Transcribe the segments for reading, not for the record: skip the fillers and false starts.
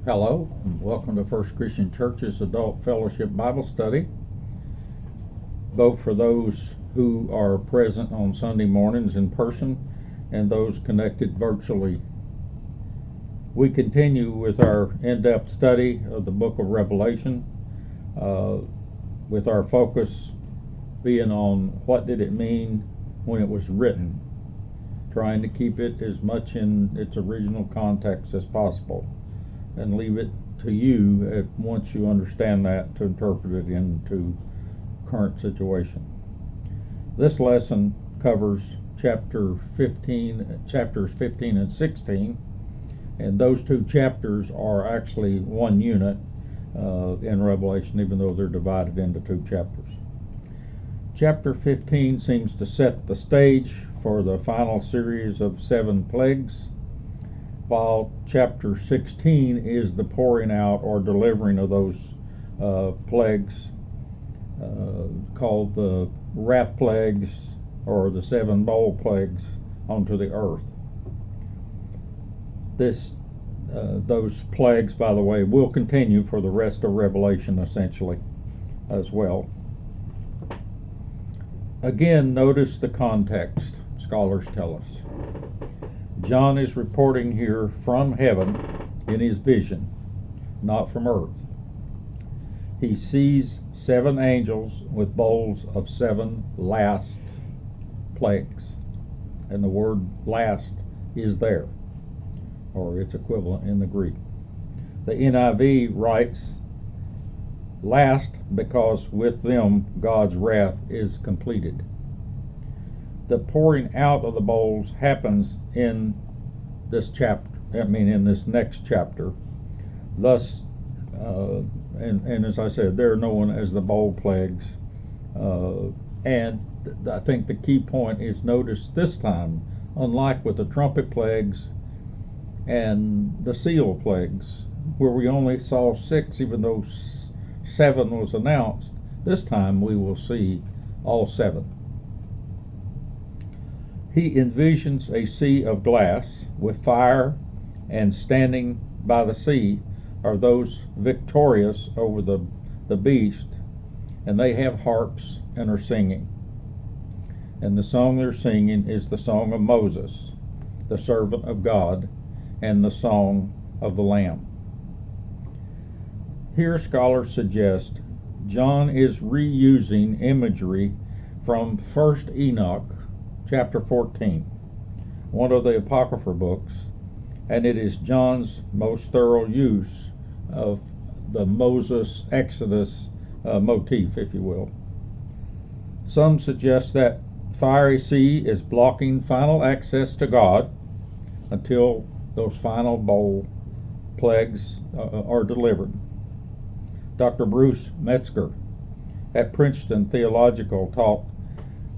Hello, and welcome to First Christian Church's Adult Fellowship Bible Study, both for those who are present on Sunday mornings in person and those connected virtually. We continue with our in-depth study of the book of Revelation, with our focus being on what did it mean when it was written, trying to keep it as much in its original context as possible, and leave it to you once you understand that to interpret it into current situation. This lesson covers chapters 15 and 16, and those two chapters are actually one unit in Revelation, even though they're divided into two chapters. Chapter 15 seems to set the stage for the final series of 7 plagues, while chapter 16 is the pouring out or delivering of those plagues, called the wrath plagues or the 7 bowl plagues onto the earth. Those plagues, by the way, will continue for the rest of Revelation essentially as well. Again, notice the context, scholars tell us. John is reporting here from heaven in his vision, not from earth. He sees 7 angels with bowls of 7 last plagues, and the word last is there, or its equivalent in the Greek. The NIV writes last because with them God's wrath is completed. The pouring out of the bowls happens in this next chapter. Thus, and as I said, they're known as the bowl plagues. And I think the key point is, notice this time, unlike with the trumpet plagues and the seal plagues, where we only saw 6, even though 7 was announced, this time we will see all 7. He envisions a sea of glass with fire, and standing by the sea are those victorious over the beast, and they have harps and are singing. And the song they're singing is the song of Moses, the servant of God, and the song of the Lamb. Here scholars suggest John is reusing imagery from 1 Enoch, chapter 14, one of the Apocrypha books, and it is John's most thorough use of the Moses Exodus motif, if you will. Some suggest that fiery sea is blocking final access to God until those final bowl plagues are delivered. Dr. Bruce Metzger at Princeton Theological taught,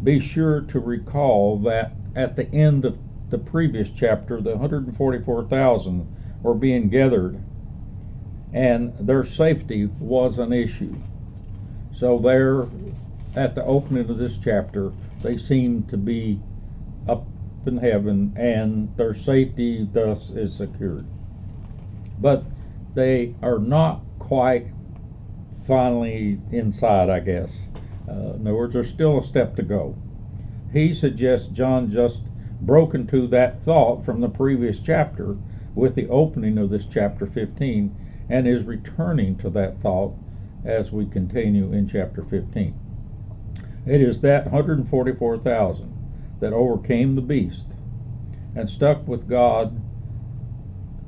be sure to recall that at the end of the previous chapter, the 144,000 were being gathered, and their safety was an issue. So there, at the opening of this chapter, they seem to be up in heaven, and their safety thus is secured. But they are not quite finally inside, I guess. In other words, there's still a step to go. He suggests John just broke into that thought from the previous chapter with the opening of this chapter 15, and is returning to that thought as we continue in chapter 15. It is that 144,000 that overcame the beast and stuck with God,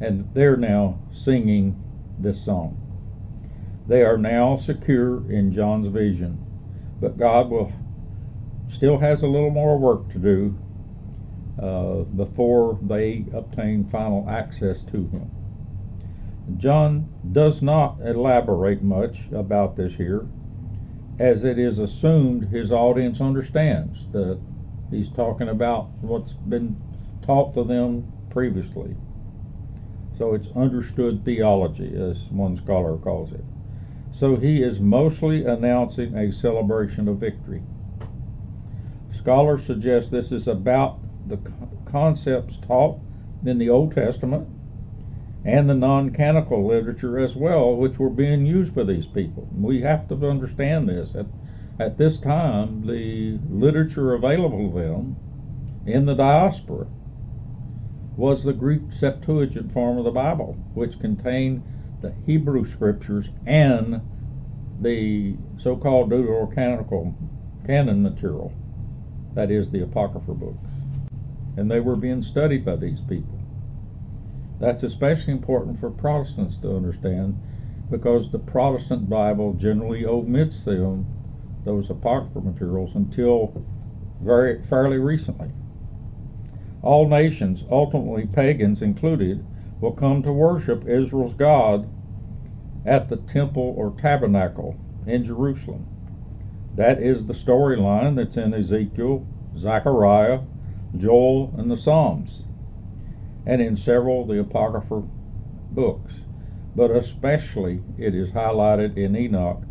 and they're now singing this song. They are now secure in John's vision, but God still has a little more work to do before they obtain final access to him. John does not elaborate much about this here, as it is assumed his audience understands that he's talking about what's been taught to them previously. So it's understood theology, as one scholar calls it. So he is mostly announcing a celebration of victory. Scholars suggest this is about the concepts taught in the Old Testament and the non-canonical literature as well, which were being used by these people. We have to understand this. At this time, the literature available to them in the diaspora was the Greek Septuagint form of the Bible, which contained the Hebrew scriptures and the so-called deuterocanonical canon material, that is, the Apocrypha books. And they were being studied by these people. That's especially important for Protestants to understand, because the Protestant Bible generally omits them, those Apocrypha materials, until fairly recently. All nations, ultimately pagans included, will come to worship Israel's God at the temple or tabernacle in Jerusalem. That is the storyline that's in Ezekiel, Zechariah, Joel, and the Psalms, and in several of the Apocrypha books, but especially it is highlighted in Enoch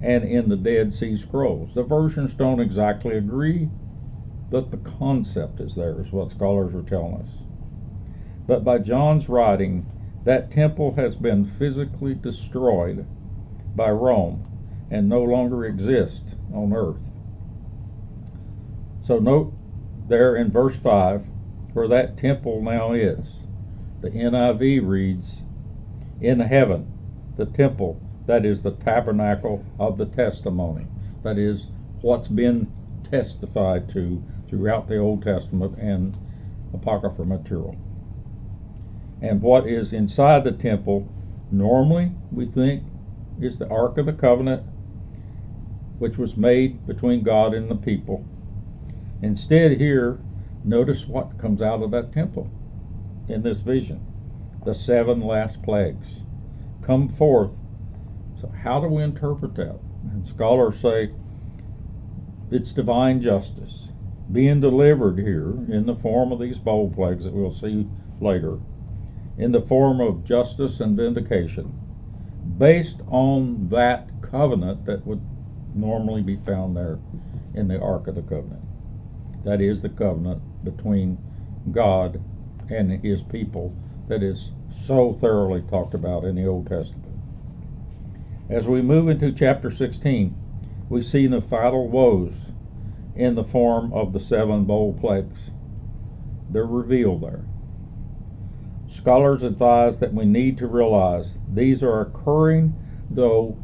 and in the Dead Sea Scrolls. The versions don't exactly agree, but the concept is there, is what scholars are telling us. But by John's writing, that temple has been physically destroyed by Rome and no longer exists on earth. So note there in verse 5 where that temple now is. The NIV reads, "In heaven, the temple, that is the tabernacle of the testimony." That is what's been testified to throughout the Old Testament and Apocrypha material. And what is inside the temple, normally we think, is the Ark of the Covenant, which was made between God and the people. Instead here, notice what comes out of that temple in this vision. The 7 last plagues come forth. So how do we interpret that? And scholars say it's divine justice being delivered here in the form of these bowl plagues that we'll see later, in the form of justice and vindication, based on that covenant that would normally be found there in the Ark of the Covenant. That is the covenant between God and his people that is so thoroughly talked about in the Old Testament. As we move into chapter 16, we see the final woes in the form of the 7 bowl plagues. They're revealed there. Scholars advise that we need to realize these are occurring, though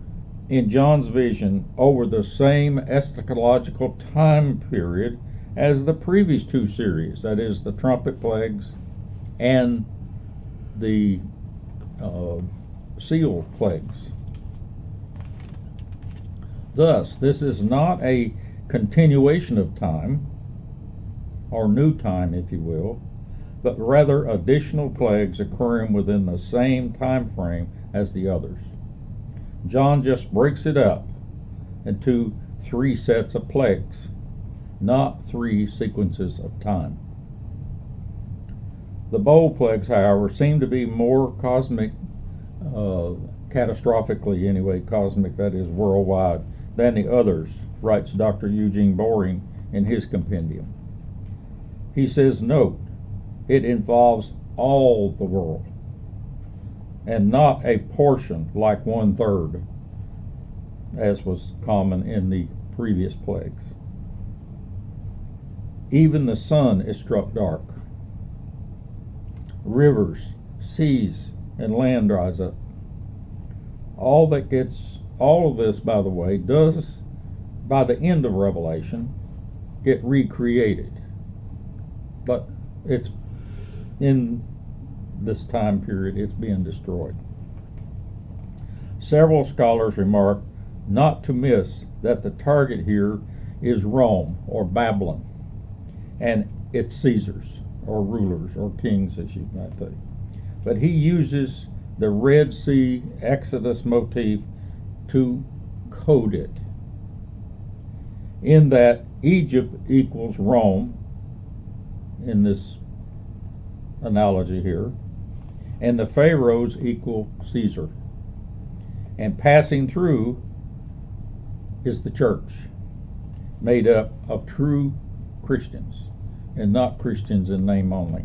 in John's vision, over the same eschatological time period as the previous 2 series, that is the trumpet plagues and the seal plagues. Thus, this is not a continuation of time, or new time, if you will, but rather additional plagues occurring within the same time frame as the others. John just breaks it up into 3 sets of plagues, not 3 sequences of time. The bowl plagues, however, seem to be more cosmic, catastrophically anyway, cosmic, that is worldwide, than the others, writes Dr. Eugene Boring in his compendium. He says, note, it involves all the world, and not a portion like 1/3, as was common in the previous plagues. Even the sun is struck dark. Rivers, seas, and land dries up. All of this, by the way, does, by the end of Revelation, get recreated. But it's in this time period, it's being destroyed. Several scholars remark not to miss that the target here is Rome or Babylon, and its Caesars or rulers or kings, as you might say. But he uses the Red Sea Exodus motif to code it, in that Egypt equals Rome in this analogy here, and the pharaohs equal Caesar, and passing through is the church, made up of true Christians and not Christians in name only.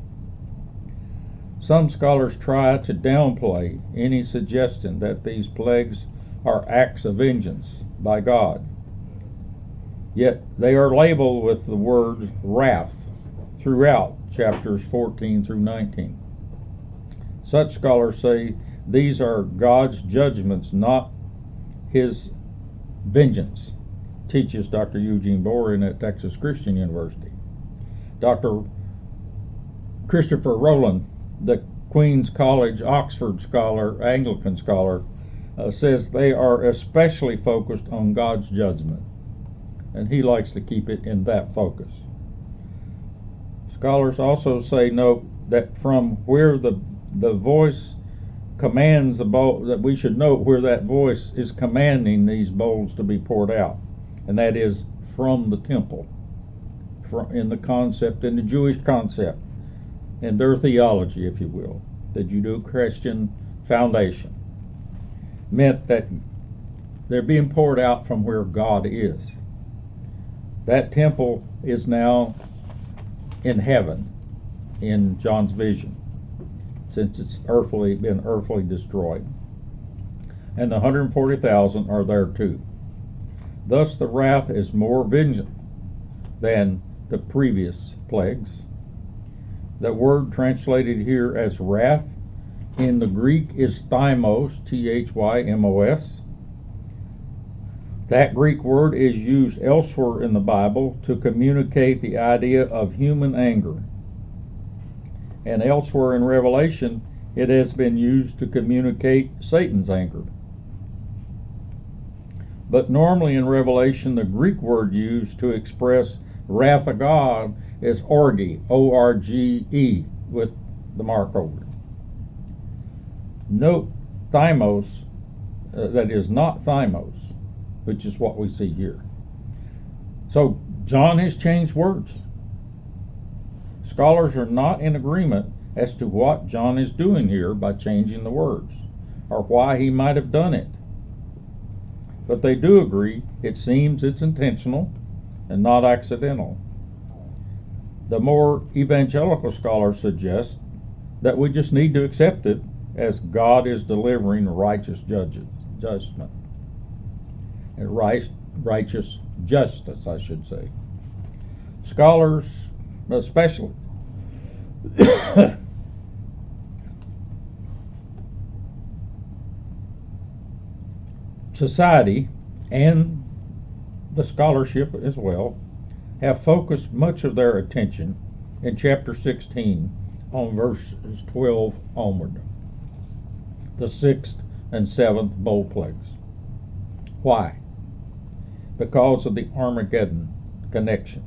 Some scholars try to downplay any suggestion that these plagues are acts of vengeance by God. Yet they are labeled with the word wrath throughout chapters 14 through 19. Such scholars say these are God's judgments, not his vengeance, teaches Dr. Eugene Boren at Texas Christian University. Dr. Christopher Rowland, the Queen's College Oxford scholar, Anglican scholar, says they are especially focused on God's judgment, and he likes to keep it in that focus. Scholars also say note that from where the voice commands the bowl, that we should note where that voice is commanding these bowls to be poured out, and that is from the temple, in the concept, in the Jewish concept, in their theology, if you will, the Judeo-Christian foundation, meant that they're being poured out from where God is. That temple is now in heaven in John's vision, since it's been earthly destroyed. And the 140,000 are there too. Thus the wrath is more vengeful than the previous plagues. The word translated here as wrath in the Greek is thymos, Thymos. That Greek word is used elsewhere in the Bible to communicate the idea of human anger. And elsewhere in Revelation, it has been used to communicate Satan's anger. But normally in Revelation, the Greek word used to express wrath of God is orge, O-R-G-E, with the mark over it. Note thymos, that is not thymos, which is what we see here. So John has changed words. Scholars are not in agreement as to what John is doing here by changing the words, or why he might have done it. But they do agree it seems it's intentional and not accidental. The more evangelical scholars suggest that we just need to accept it as God is delivering righteous judgment. And righteous justice, I should say. Scholars, especially society and the scholarship as well, have focused much of their attention in chapter 16 on verses 12 onward, the 6th and 7th bowl plagues. Why? Because of the Armageddon connection.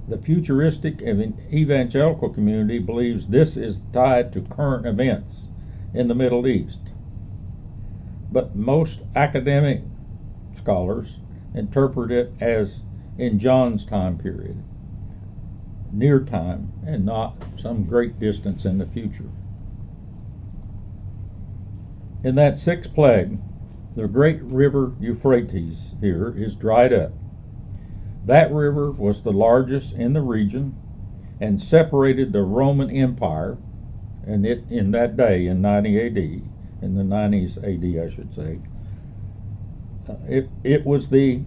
The futuristic evangelical community believes this is tied to current events in the Middle East. But most academic scholars interpret it as in John's time period, near time, and not some great distance in the future. In that 6th plague, the great river Euphrates here is dried up. That river was the largest in the region and separated the Roman Empire, and it in that day in 90 AD, in the 90s AD I should say, it was the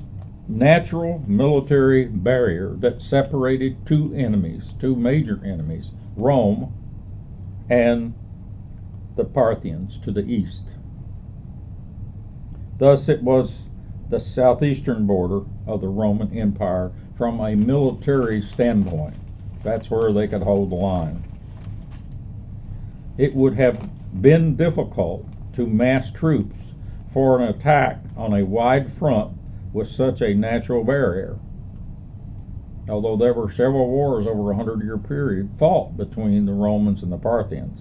natural military barrier that separated two major enemies, Rome and the Parthians to the east. Thus it was the southeastern border of the Roman Empire from a military standpoint. That's where they could hold the line. It would have been difficult to mass troops for an attack on a wide front with such a natural barrier, although there were several wars over a 100-year period fought between the Romans and the Parthians.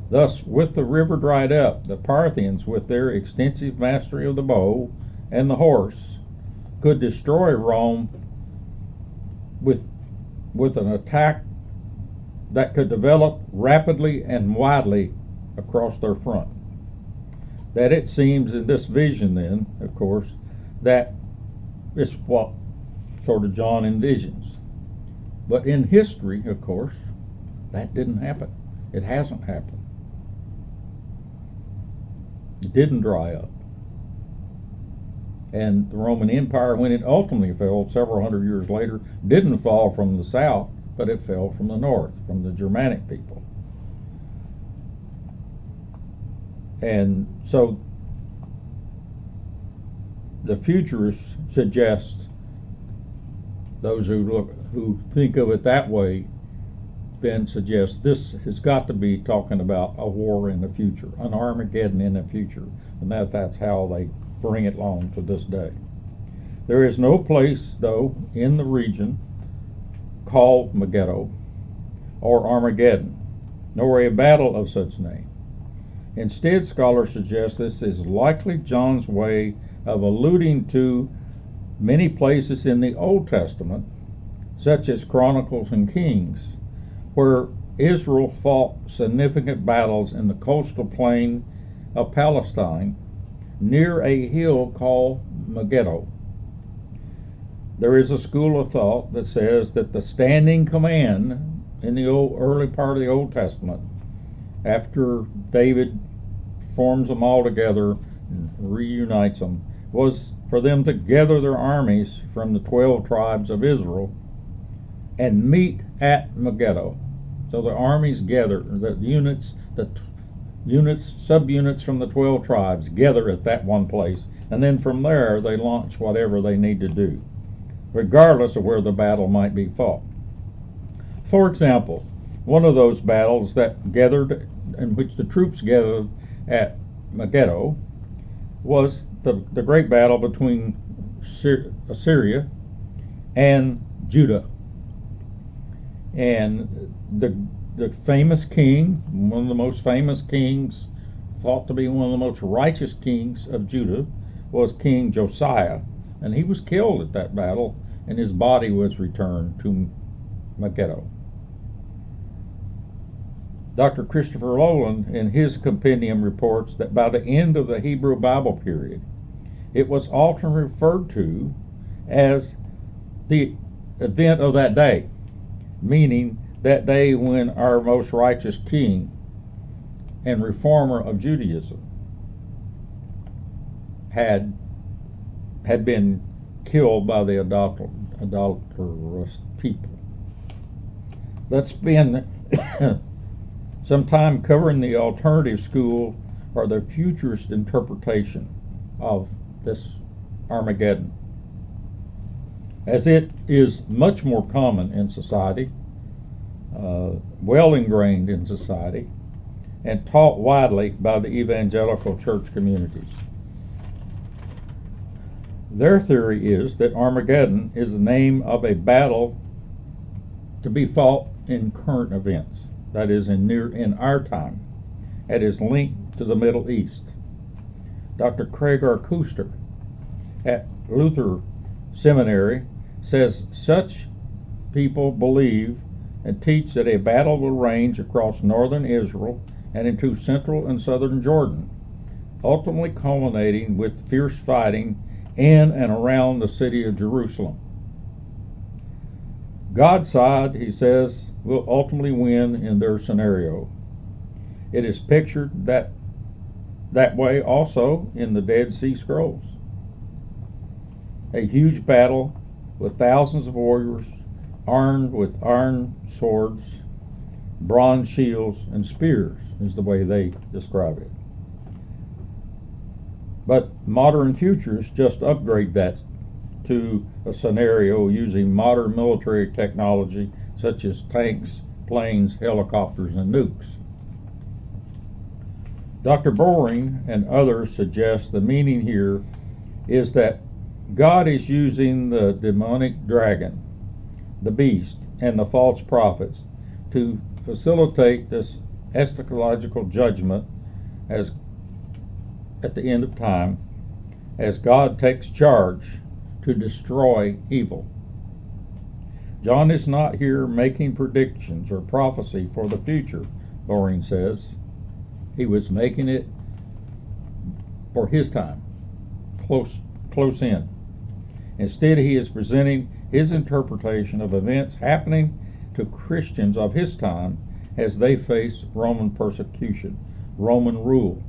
Thus, with the river dried up, the Parthians, with their extensive mastery of the bow and the horse, could destroy Rome with an attack that could develop rapidly and widely across their front. That it seems in this vision then, of course, that is what sort of John envisions. But in history, of course, that didn't happen. It hasn't happened. It didn't dry up. And the Roman Empire, when it ultimately fell several hundred years later, didn't fall from the south, but it fell from the north, from the Germanic people. And so the futurists suggest, those who think of it that way, then suggest this has got to be talking about a war in the future, an Armageddon in the future, and that's how they bring it along to this day. There is no place, though, in the region called Megiddo or Armageddon, nor a battle of such name. Instead, scholars suggest this is likely John's way of alluding to many places in the Old Testament, such as Chronicles and Kings, where Israel fought significant battles in the coastal plain of Palestine near a hill called Megiddo. There is a school of thought that says that the standing command in the early part of the Old Testament, after David forms them all together and reunites them, was for them to gather their armies from the 12 tribes of Israel and meet at Megiddo. So the armies gather, the units, subunits from the 12 tribes gather at that one place, and then from there they launch whatever they need to do, regardless of where the battle might be fought. For example, one of those battles that gathered, in which the troops gathered at Megiddo, was the great battle between Assyria and Judah. And the famous king, one of the most famous kings, thought to be one of the most righteous kings of Judah, was King Josiah. And he was killed at that battle, and his body was returned to Megiddo. Dr. Christopher Rowland, in his compendium, reports that by the end of the Hebrew Bible period, it was often referred to as the event of that day, meaning that day when our most righteous king and reformer of Judaism had been killed by the adulterous people. Let's spend some time covering the alternative school, or the futurist interpretation of this Armageddon, as it is much more common in society, well ingrained in society, and taught widely by the evangelical church communities. Their theory is that Armageddon is the name of a battle to be fought in current events, that is, in our time. It is linked to the Middle East. Dr. Craig R. Kuster at Luther Seminary says such people believe and teach that a battle will range across northern Israel and into central and southern Jordan, ultimately culminating with fierce fighting in and around the city of Jerusalem. God's side, he says, will ultimately win in their scenario. It is pictured that way also in the Dead Sea Scrolls. A huge battle with thousands of warriors armed with iron swords, bronze shields, and spears is the way they describe it. But modern futurists just upgrade that to a scenario using modern military technology such as tanks, planes, helicopters, and nukes. Dr. Boring and others suggest the meaning here is that God is using the demonic dragon, the beast, and the false prophets to facilitate this eschatological judgment as at the end of time, as God takes charge to destroy evil. John is not here making predictions or prophecy for the future, Boring says. He was making it for his time, close in. Instead, he is presenting his interpretation of events happening to Christians of his time as they face Roman persecution, Roman rule.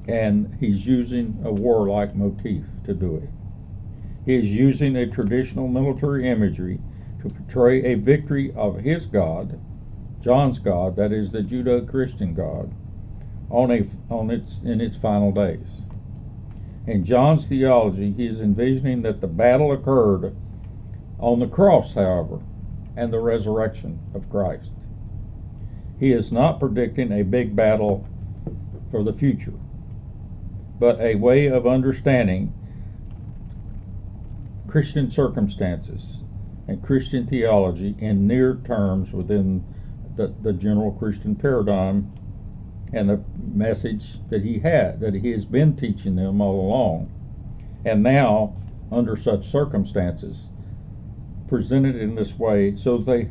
And he's using a warlike motif to do it. He is using a traditional military imagery to portray a victory of his God, John's God, that is the Judeo-Christian God, in its final days. In John's theology, he is envisioning that the battle occurred on the cross, however, and the resurrection of Christ. He is not predicting a big battle for the future, but a way of understanding Christian circumstances and Christian theology in near terms within the general Christian paradigm and the message that he has been teaching them all along, and now under such circumstances presented in this way so they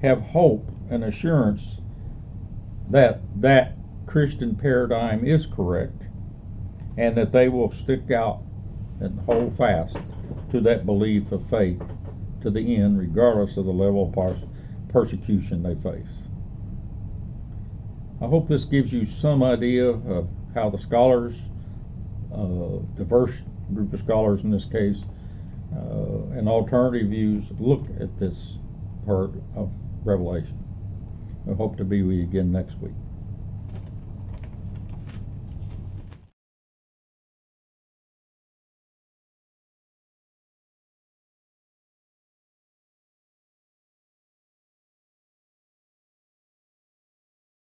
have hope and assurance that that Christian paradigm is correct, and that they will stick out and hold fast to that belief of faith to the end, regardless of the level of persecution they face. I hope this gives you some idea of how the scholars, diverse group of scholars in this case, and alternative views look at this part of Revelation. I hope to be with you again next week.